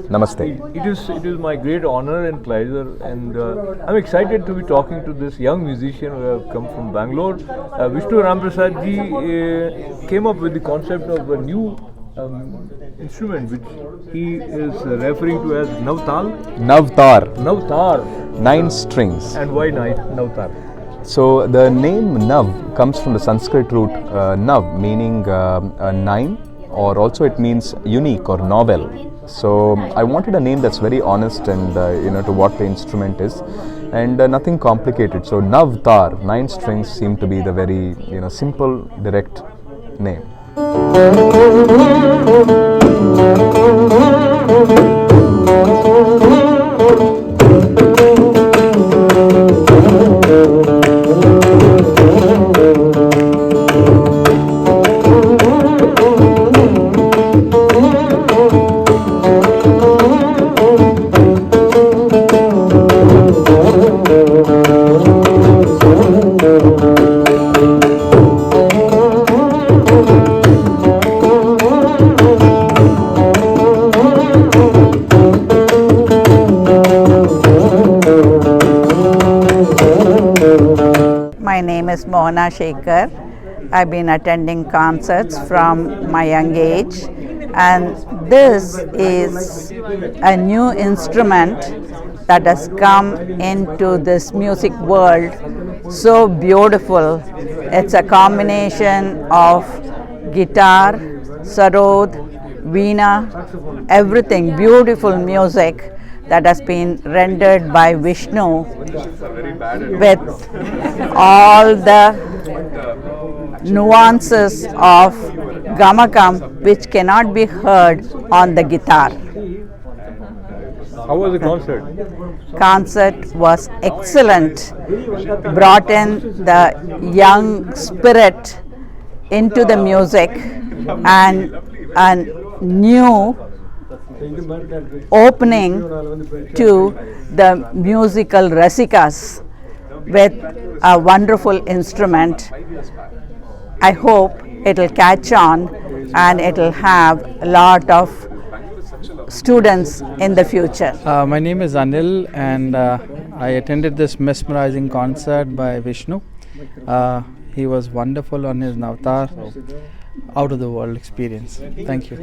Namaste. It is my great honor and pleasure, and I'm excited to be talking to this young musician who have come from Bangalore. Vishnu Ramprasad ji came up with the concept of a new instrument which he is referring to as NAVTAR. NAVTAR. 9 strings. And why NAVTAR? So the name Nav comes from the Sanskrit root Nav, meaning 9, or also it means unique or novel. So I wanted a name that's very honest and to what the instrument is, and nothing complicated. So NAVTAR, 9 strings, seemed to be the very simple, direct name. My name is Mohana Shekhar. I've been attending concerts from my young age, and this is a new instrument that has come into this music world. So beautiful. It's a combination of guitar, sarod, veena, everything, beautiful music that has been rendered by Vishnu with all the nuances of gamakam which cannot be heard on the guitar. How was the concert? Concert was excellent. Brought in the young spirit into the music and a new opening to the musical rasikas with a wonderful instrument. I hope it will catch on and it will have a lot of students in the future. My name is Anil, and I attended this mesmerizing concert by Vishnu. He was wonderful on his NAVTAR, out of the world experience. Thank you.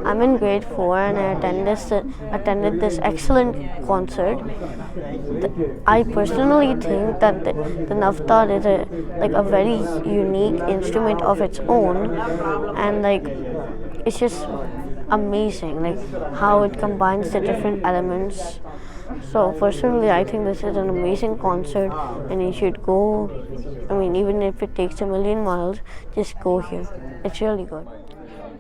I'm in grade 4 and I attended this excellent concert. I personally think that the NAVTAR is a very unique instrument of its own, and it's just amazing how it combines the different elements. So personally, I think this is an amazing concert and you should go. Even if it takes 1,000,000 miles, just go here. It's really good.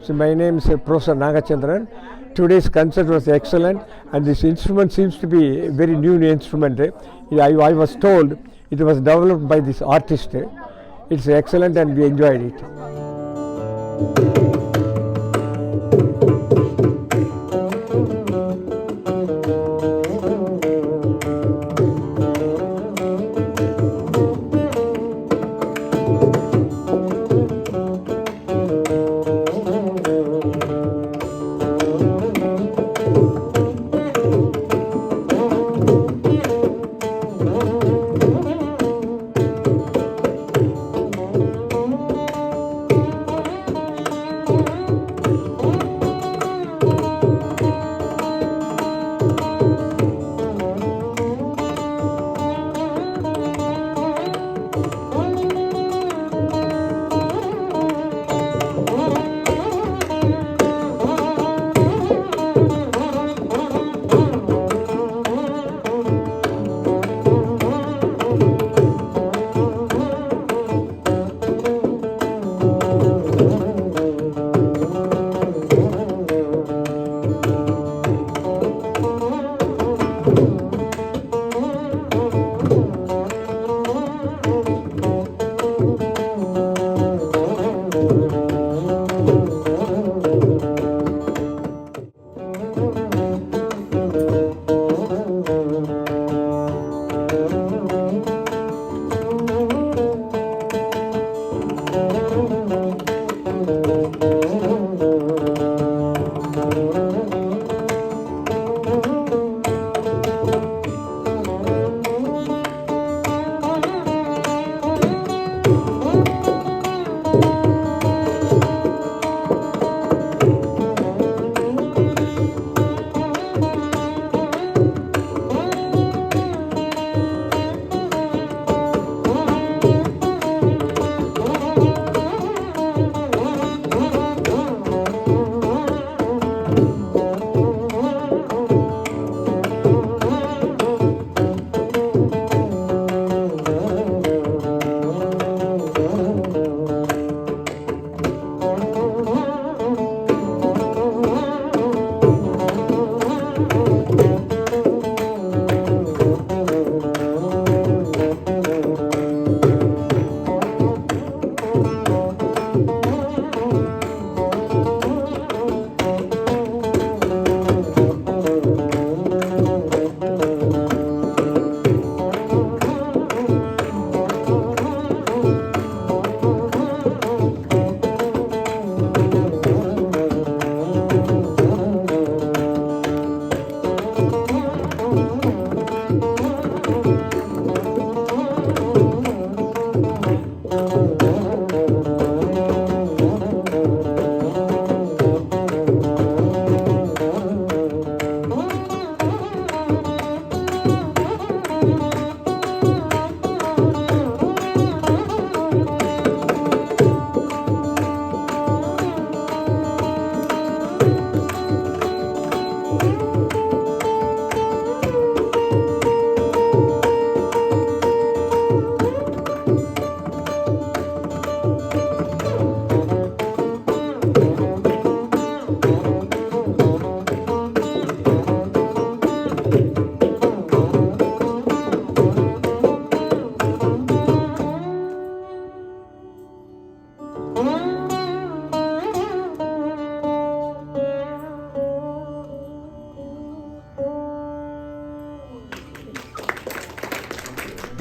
So my name is Professor Nagachandran. Today's concert was excellent, and this instrument seems to be a very new instrument. I was told it was developed by this artist. It's excellent and we enjoyed it.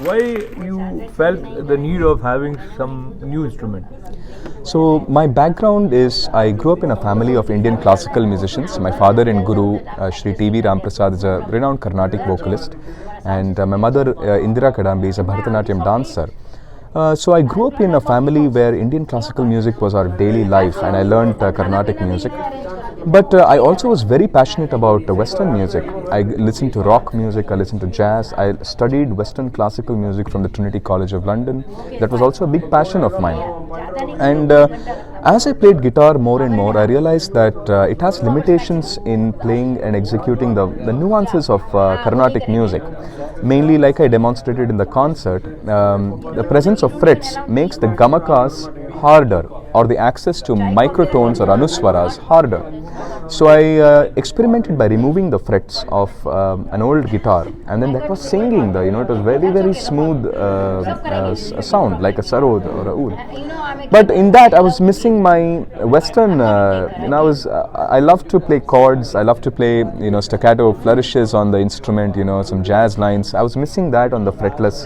Why you felt the need of having some new instrument? So my background is I grew up in a family of Indian classical musicians. My father and guru Shri Ramprasad is a renowned Carnatic vocalist, and my mother Indira Kadambi is a Bharatanatyam dancer. So I grew up in a family where Indian classical music was our daily life, and I learned Carnatic music. But I also was very passionate about Western music. I listened to rock music, I listened to jazz, I studied Western classical music from the Trinity College of London. That was also a big passion of mine. And as I played guitar more and more, I realized that it has limitations in playing and executing the nuances of Carnatic music. Mainly, like I demonstrated in the concert, the presence of frets makes the gamakas harder, or the access to microtones or anuswaras harder. So I experimented by removing the frets of an old guitar, and then that was singing it was very, very smooth sound, like a sarod or a oud. But in that I was missing my Western, I love to play chords, I love to play staccato flourishes on the instrument, some jazz lines. I was missing that on the fretless.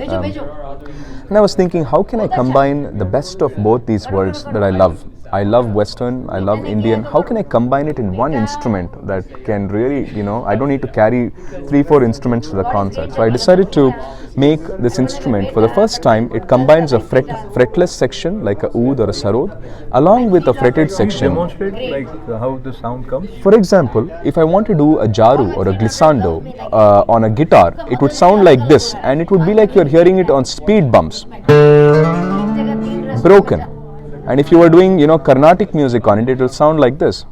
And I was thinking, how can I combine the best of both these worlds that I love? I love Western, I love Indian. How can I combine it in one instrument that can really, I don't need to carry 3-4 instruments to the concert. So I decided to make this instrument. For the first time, it combines a fretless section like a oud or a sarod along with a fretted section. Demonstrate like how the sound comes. For example, if I want to do a jaru or a glissando on a guitar, it would sound like this, and it would be like you're hearing it on speed bumps. Broken. And if you were doing, Carnatic music on it, it will sound like this.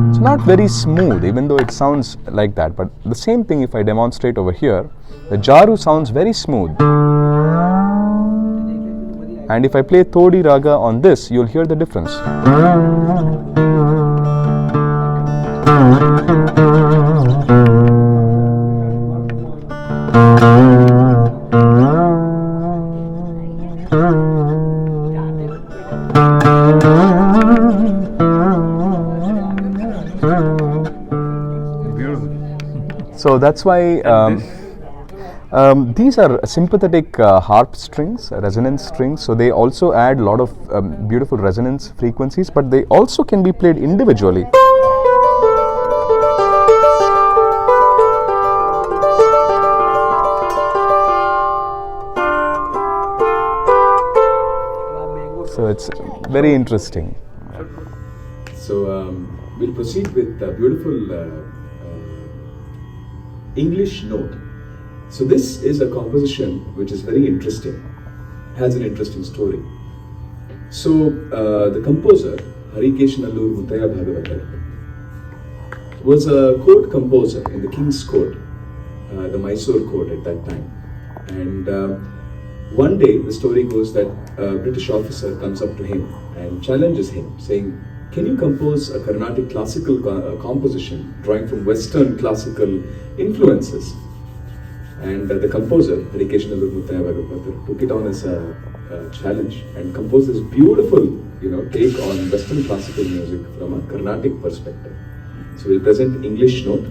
It's not very smooth, even though it sounds like that. But the same thing, if I demonstrate over here, the jaru sounds very smooth. And if I play Todi Raga on this, you'll hear the difference. So that's why these are sympathetic harp strings, resonance strings. So they also add a lot of beautiful resonance frequencies, but they also can be played individually. So it's very interesting. So we'll proceed with a beautiful English note. So this is a composition which is very interesting, has an interesting story. So the composer, Harikeshanallur Muttaya Bhagavatar, was a court composer in the King's Court, the Mysore court at that time. And one day the story goes that a British officer comes up to him and challenges him, saying, "Can you compose a Carnatic classical composition drawing from Western classical influences?" And the composer, Harikeshanallur Muttaya Bhagavatar, took it on as a challenge and composed this beautiful, take on Western classical music from a Carnatic perspective. So we'll present English note.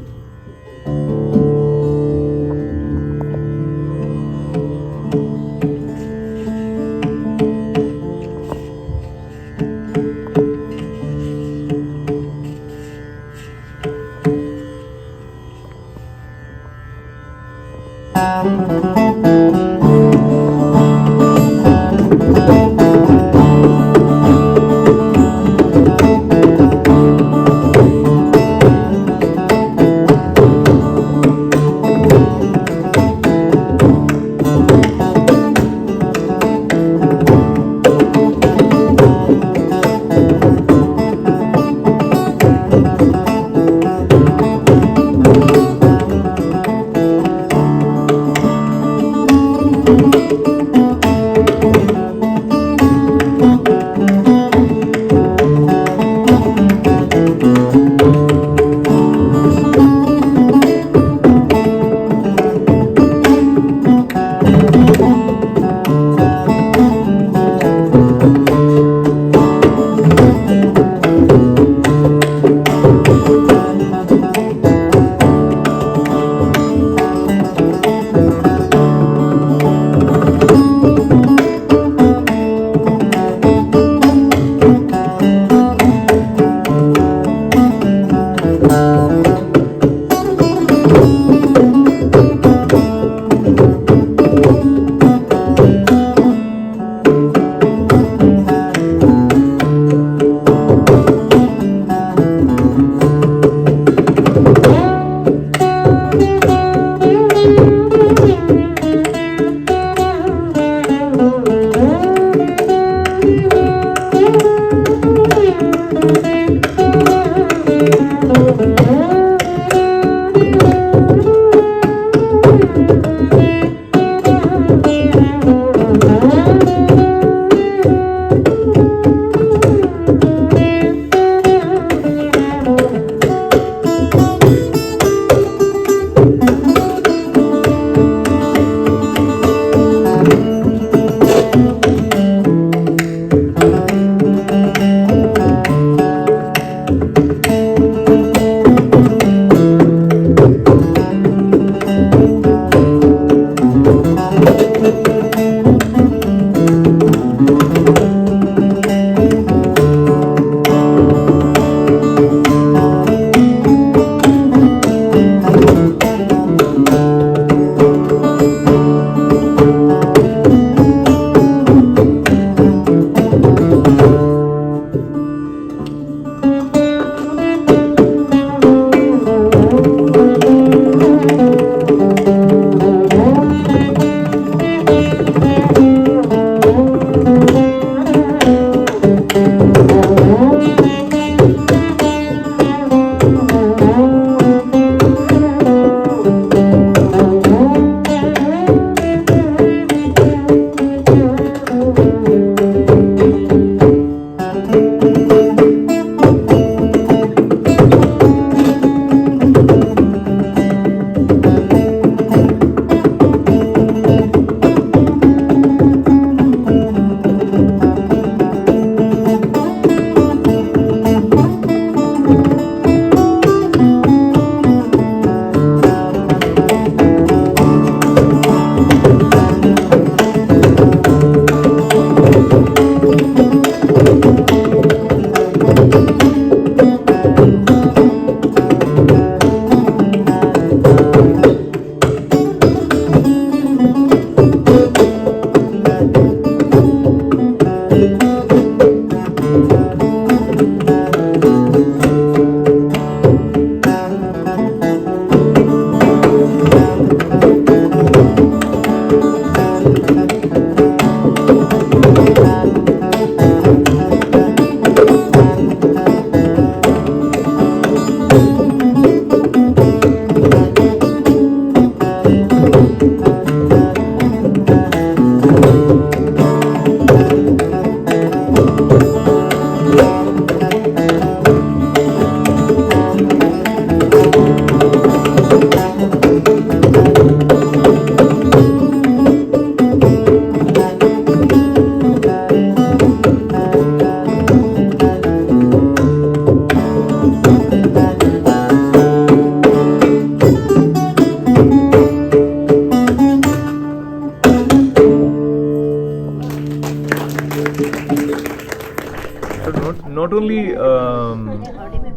Not only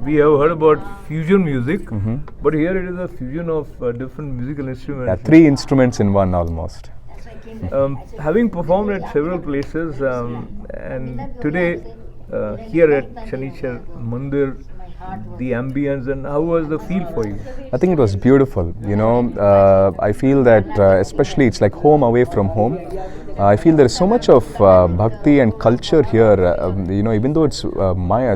we have heard about fusion music, but here it is a fusion of different musical Yeah, instruments. 3 instruments in one almost. Having performed at several places, and today here at Shanichar Mandir, the ambience, and how was the feel for you? I think it was beautiful. I feel that especially it's like home away from home. I feel there is so much of bhakti and culture here. Even though it's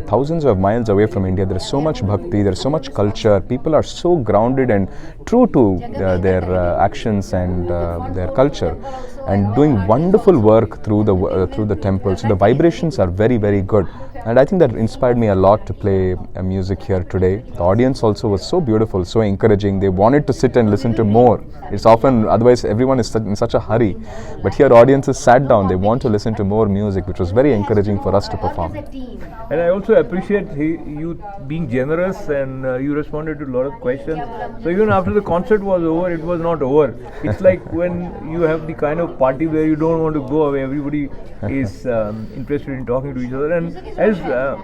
thousands of miles away from India, there is so much bhakti, there is so much culture. People are so grounded and true to their actions and their culture, and doing wonderful work through the temple. So the vibrations are very, very good. And I think that inspired me a lot to play music here today. The audience also was so beautiful, so encouraging. They wanted to sit and listen to more. It's often, otherwise everyone is in such a hurry. But here audiences sat down, they want to listen to more music, which was very encouraging for us to perform. And I also appreciate you being generous, and you responded to a lot of questions. So even after the concert was over, it was not over. It's like when you have the kind of party where you don't want to go away, everybody is interested in talking to each other. And as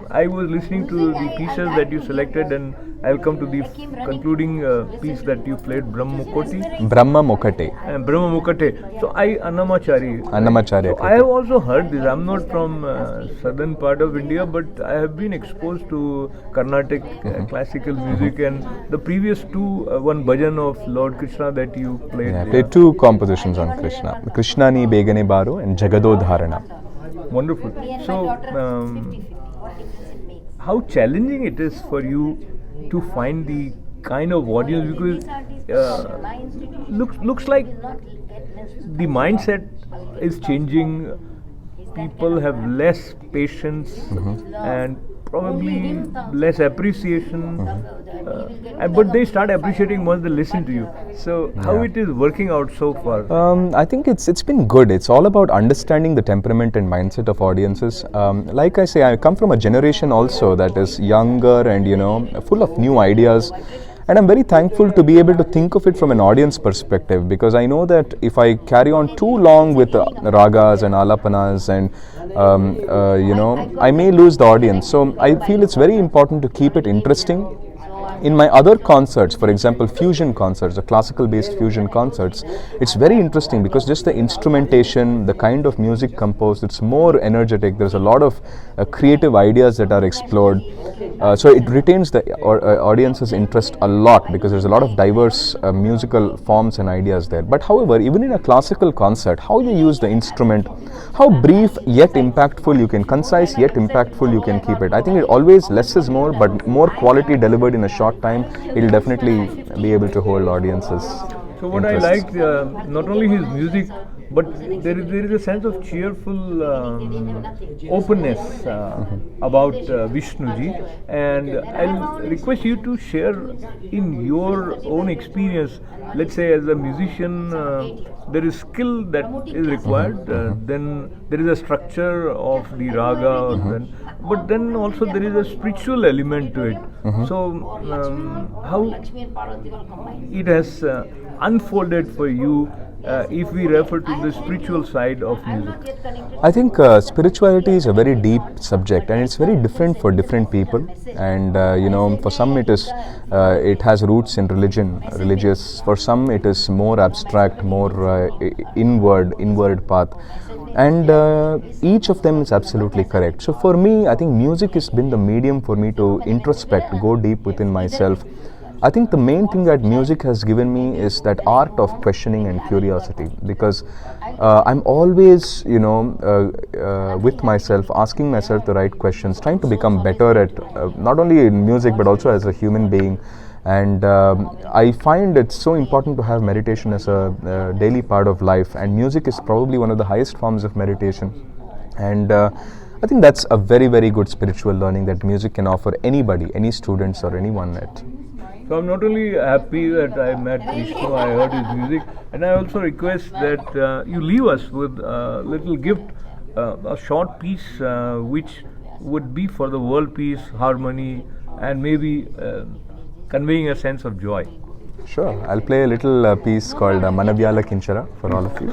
I was listening to the pieces that you selected, and I'll come to the concluding piece that you played, Brahma Mukati. Brahma Mukate. Brahma Mukate. So Annamachari. Annamacharya. So I have also heard this. I'm not from southern part of India, but I have been exposed to Carnatic classical music, and the previous two, one bhajan of Lord Krishna that you played. Yeah, I played 2 compositions on Krishna. Krishnani Begane Baro and Jagadodharana. Wonderful. So, how challenging it is for you to find the kind of audience, because looks like the mindset is changing. People have less patience and probably less appreciation, but they start appreciating once they listen to you. So how it is working out so far? I think it's been good. It's all about understanding the temperament and mindset of audiences. Like I say, I come from a generation also that is younger and full of new ideas. And I'm very thankful to be able to think of it from an audience perspective, because I know that if I carry on too long with ragas and alapanas and I may lose the audience. So I feel it's very important to keep it interesting. In my other concerts, for example, fusion concerts, the classical based fusion concerts, it's very interesting because just the instrumentation, the kind of music composed, it's more energetic. There's a lot of creative ideas that are explored. So it retains the audience's interest a lot because there's a lot of diverse musical forms and ideas there. But however, even in a classical concert, how you use the instrument, how brief yet impactful you can, concise yet impactful you can keep it. I think it always less is more, but more quality delivered in a short time, it will definitely be able to hold audiences. So what I liked, not only his music, but there is a sense of cheerful openness about Vishnu ji, and I'll request you to share in your own experience. Let's say as a musician, there is skill that is required, then there is a structure of the raga, but then also there is a spiritual element to it. So how it has unfolded for you, if we refer to the spiritual side of music? I think spirituality is a very deep subject, and it's very different for different people. And for some it has roots in religious. For some it is more abstract, more inward path. And each of them is absolutely correct. So for me, I think music has been the medium for me to introspect, go deep within myself, I think the main thing that music has given me is that art of questioning and curiosity, because I'm always, with myself, asking myself the right questions, trying to become better at not only in music but also as a human being. And I find it's so important to have meditation as a daily part of life, and music is probably one of the highest forms of meditation. And I think that's a very, very good spiritual learning that music can offer anybody, any students or anyone at. So I'm not only happy that I met Vishnu, I heard his music, and I also request that you leave us with a little gift, a short piece which would be for the world peace, harmony, and maybe conveying a sense of joy. Sure, I'll play a little piece called Manavyala Kinchara for all of you.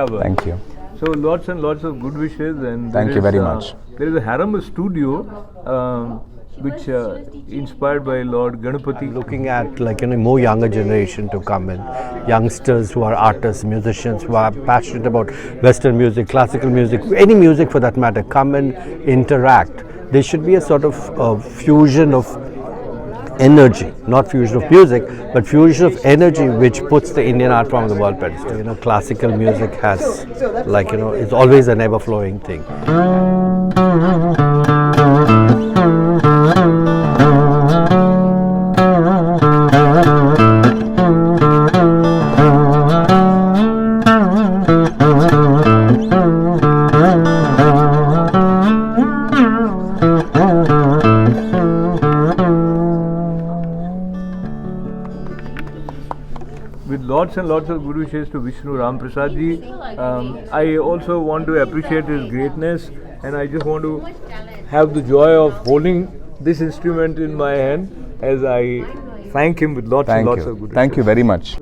Thank you. So lots and lots of good wishes, and thank you very much. There is a HerambaStudio which inspired by Lord Ganapati. Looking at more younger generation to come in, youngsters who are artists, musicians who are passionate about Western music, classical music, any music for that matter, come and interact. There should be a sort of fusion of energy, not fusion of music, but fusion of energy which puts the Indian art form on the world pedestal. Classical music has, it's always an ever-flowing thing. Lots and lots of good wishes to Vishnu Ramprasad ji. I also want to appreciate his greatness, and I just want to have the joy of holding this instrument in my hand as I thank him with lots and lots of good wishes. Thank you very much.